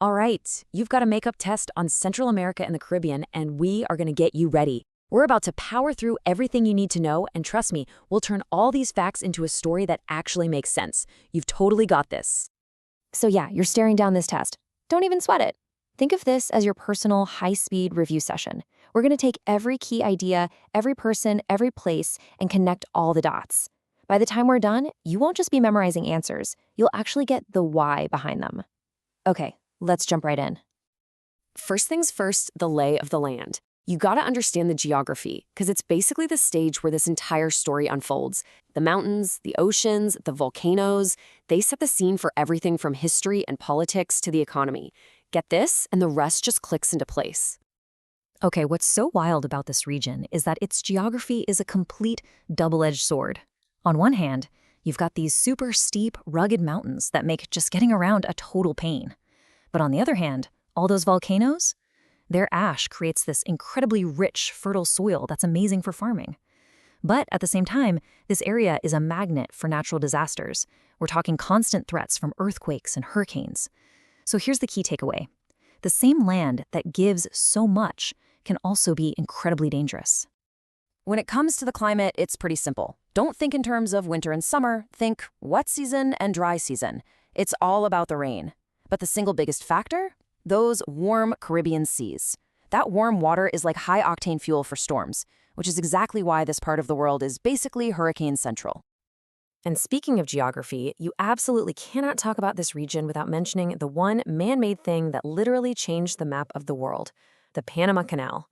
All right, you've got a makeup test on Central America and the Caribbean, and we are going to get you ready. We're about to power through everything you need to know, and trust me, we'll turn all these facts into a story that actually makes sense. You've totally got this. So yeah, you're staring down this test. Don't even sweat it. Think of this as your personal high-speed review session. We're going to take every key idea, every person, every place, and connect all the dots. By the time we're done, you won't just be memorizing answers. You'll actually get the why behind them. Okay, let's jump right in. First things first, the lay of the land. You gotta understand the geography, because it's basically the stage where this entire story unfolds. The mountains, the oceans, the volcanoes, they set the scene for everything from history and politics to the economy. Get this, and the rest just clicks into place. Okay, what's so wild about this region is that its geography is a complete double-edged sword. On one hand, you've got these super steep, rugged mountains that make just getting around a total pain. But on the other hand, all those volcanoes? Their ash creates this incredibly rich, fertile soil that's amazing for farming. But at the same time, this area is a magnet for natural disasters. We're talking constant threats from earthquakes and hurricanes. So here's the key takeaway. The same land that gives so much can also be incredibly dangerous. When it comes to the climate, it's pretty simple. Don't think in terms of winter and summer, think wet season and dry season. It's all about the rain. But the single biggest factor? Those warm Caribbean seas. That warm water is like high-octane fuel for storms, which is exactly why this part of the world is basically hurricane central. And speaking of geography, you absolutely cannot talk about this region without mentioning the one man-made thing that literally changed the map of the world, the Panama Canal.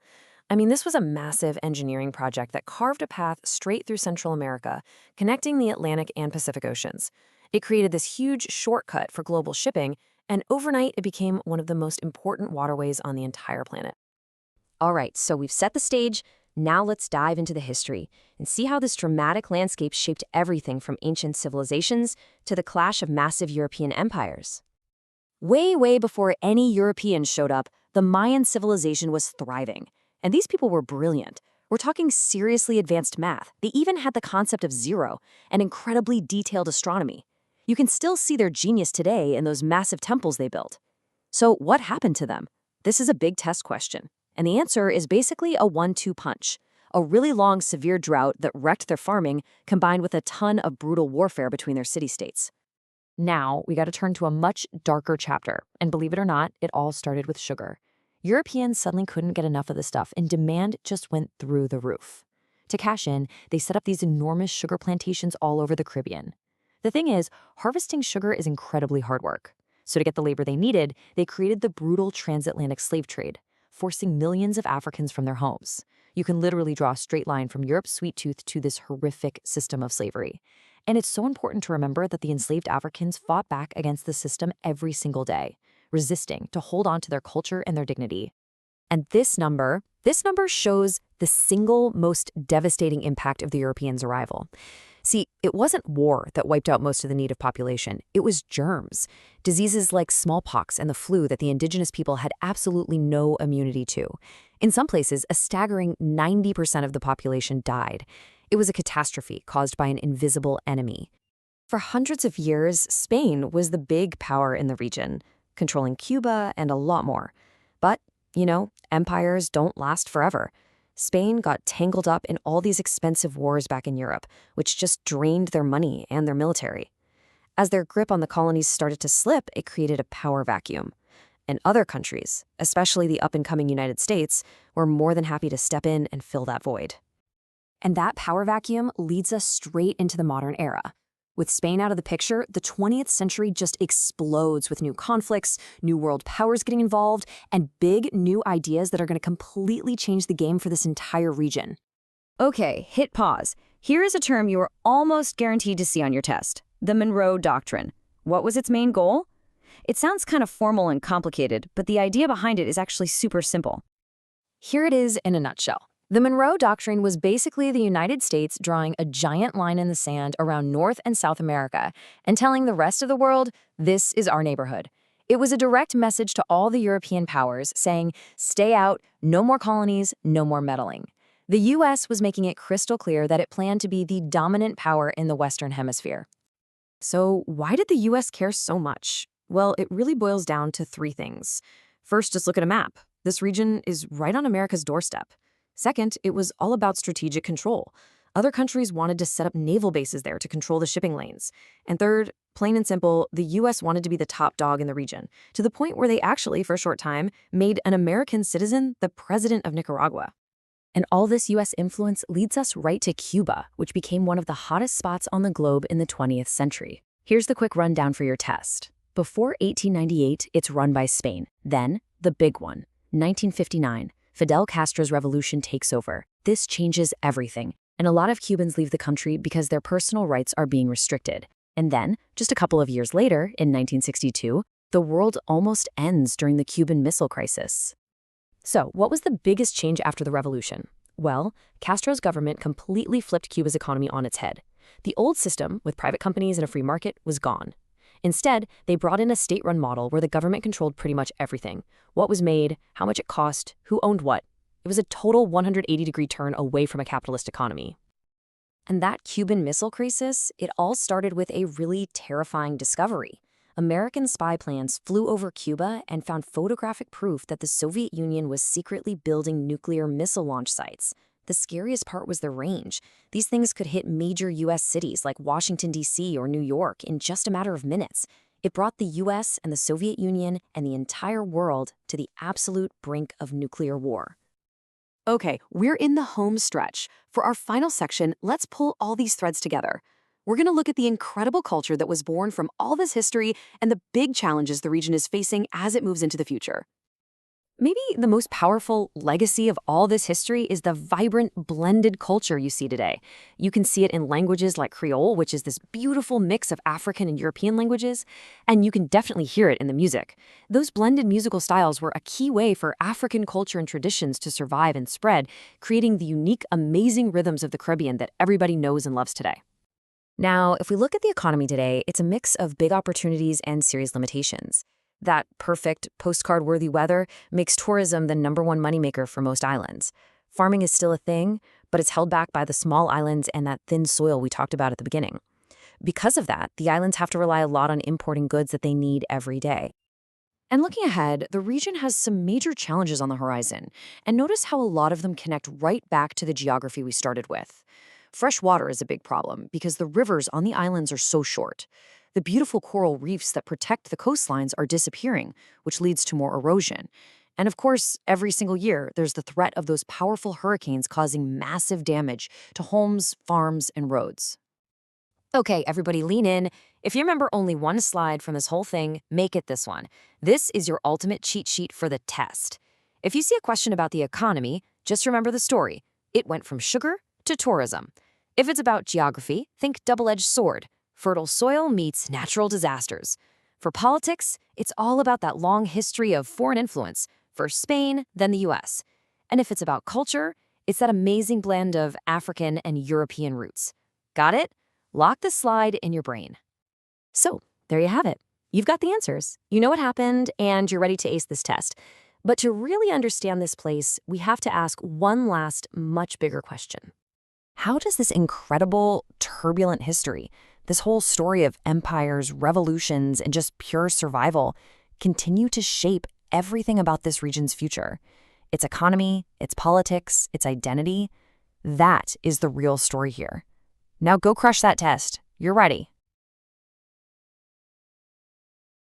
I mean, this was a massive engineering project that carved a path straight through Central America, connecting the Atlantic and Pacific Oceans. It created this huge shortcut for global shipping, and overnight it became one of the most important waterways on the entire planet. All right, so we've set the stage. Now let's dive into the history and see how this dramatic landscape shaped everything from ancient civilizations to the clash of massive European empires. Way before any Europeans showed up, the Mayan civilization was thriving. And these people were brilliant. We're talking seriously advanced math. They even had the concept of zero and incredibly detailed astronomy. You can still see their genius today in those massive temples they built. So what happened to them? This is a big test question. And the answer is basically a 1-2 punch. A really long, severe drought that wrecked their farming combined with a ton of brutal warfare between their city-states. Now, we got to turn to a much darker chapter. And believe it or not, it all started with sugar. Europeans suddenly couldn't get enough of the stuff, and demand just went through the roof. To cash in, they set up these enormous sugar plantations all over the Caribbean. The thing is, harvesting sugar is incredibly hard work. So to get the labor they needed, they created the brutal transatlantic slave trade, forcing millions of Africans from their homes. You can literally draw a straight line from Europe's sweet tooth to this horrific system of slavery. And it's so important to remember that the enslaved Africans fought back against the system every single day, resisting to hold on to their culture and their dignity. And this number shows the single most devastating impact of the Europeans' arrival. See, it wasn't war that wiped out most of the native population. It was germs, diseases like smallpox and the flu that the indigenous people had absolutely no immunity to. In some places, a staggering 90% of the population died. It was a catastrophe caused by an invisible enemy. For hundreds of years, Spain was the big power in the region, controlling Cuba and a lot more. But, empires don't last forever. Spain got tangled up in all these expensive wars back in Europe, which just drained their money and their military. As their grip on the colonies started to slip, it created a power vacuum. And other countries, especially the up-and-coming United States, were more than happy to step in and fill that void. And that power vacuum leads us straight into the modern era. With Spain out of the picture, the 20th century just explodes with new conflicts, new world powers getting involved, and big new ideas that are going to completely change the game for this entire region. Okay, hit pause. Here is a term you are almost guaranteed to see on your test: the Monroe Doctrine. What was its main goal? It sounds kind of formal and complicated, but the idea behind it is actually super simple. Here it is in a nutshell. The Monroe Doctrine was basically the United States drawing a giant line in the sand around North and South America and telling the rest of the world, this is our neighborhood. It was a direct message to all the European powers saying, stay out, no more colonies, no more meddling. The U.S. was making it crystal clear that it planned to be the dominant power in the Western Hemisphere. So why did the U.S. care so much? Well, it really boils down to three things. First, just look at a map. This region is right on America's doorstep. Second, it was all about strategic control. Other countries wanted to set up naval bases there to control the shipping lanes. And third, plain and simple, the US wanted to be the top dog in the region, to the point where they actually, for a short time, made an American citizen the president of Nicaragua. And all this US influence leads us right to Cuba, which became one of the hottest spots on the globe in the 20th century. Here's the quick rundown for your test. Before 1898, it's run by Spain. Then, the big one, 1959. Fidel Castro's revolution takes over. This changes everything, and a lot of Cubans leave the country because their personal rights are being restricted. And then, just a couple of years later, in 1962, the world almost ends during the Cuban Missile Crisis. So, what was the biggest change after the revolution? Well, Castro's government completely flipped Cuba's economy on its head. The old system, with private companies and a free market, was gone. Instead, they brought in a state-run model where the government controlled pretty much everything. What was made, how much it cost, who owned what. It was a total 180-degree turn away from a capitalist economy. And that Cuban Missile Crisis, it all started with a really terrifying discovery. American spy planes flew over Cuba and found photographic proof that the Soviet Union was secretly building nuclear missile launch sites. The scariest part was the range. These things could hit major U.S. cities like Washington, D.C. or New York in just a matter of minutes. It brought the U.S. and the Soviet Union and the entire world to the absolute brink of nuclear war. Okay, we're in the home stretch. For our final section, let's pull all these threads together. We're going to look at the incredible culture that was born from all this history and the big challenges the region is facing as it moves into the future. Maybe the most powerful legacy of all this history is the vibrant, blended culture you see today. You can see it in languages like Creole, which is this beautiful mix of African and European languages, and you can definitely hear it in the music. Those blended musical styles were a key way for African culture and traditions to survive and spread, creating the unique, amazing rhythms of the Caribbean that everybody knows and loves today. Now, if we look at the economy today, it's a mix of big opportunities and serious limitations. That perfect, postcard-worthy weather makes tourism the #1 moneymaker for most islands. Farming is still a thing, but it's held back by the small islands and that thin soil we talked about at the beginning. Because of that, the islands have to rely a lot on importing goods that they need every day. And looking ahead, the region has some major challenges on the horizon, and notice how a lot of them connect right back to the geography we started with. Fresh water is a big problem because the rivers on the islands are so short. The beautiful coral reefs that protect the coastlines are disappearing, which leads to more erosion. And of course, every single year, there's the threat of those powerful hurricanes causing massive damage to homes, farms, and roads. Okay, everybody lean in. If you remember only one slide from this whole thing, make it this one. This is your ultimate cheat sheet for the test. If you see a question about the economy, just remember the story. It went from sugar to tourism. If it's about geography, think double-edged sword. Fertile soil meets natural disasters. For politics, it's all about that long history of foreign influence, first Spain, then the US. And if it's about culture, it's that amazing blend of African and European roots. Got it? Lock this slide in your brain. So, there you have it. You've got the answers. You know what happened, and you're ready to ace this test. But to really understand this place, we have to ask one last, much bigger question. How does this incredible, turbulent history, this whole story of empires, revolutions, and just pure survival, continue to shape everything about this region's future? Its economy, its politics, its identity? That is the real story here. Now go crush that test. You're ready.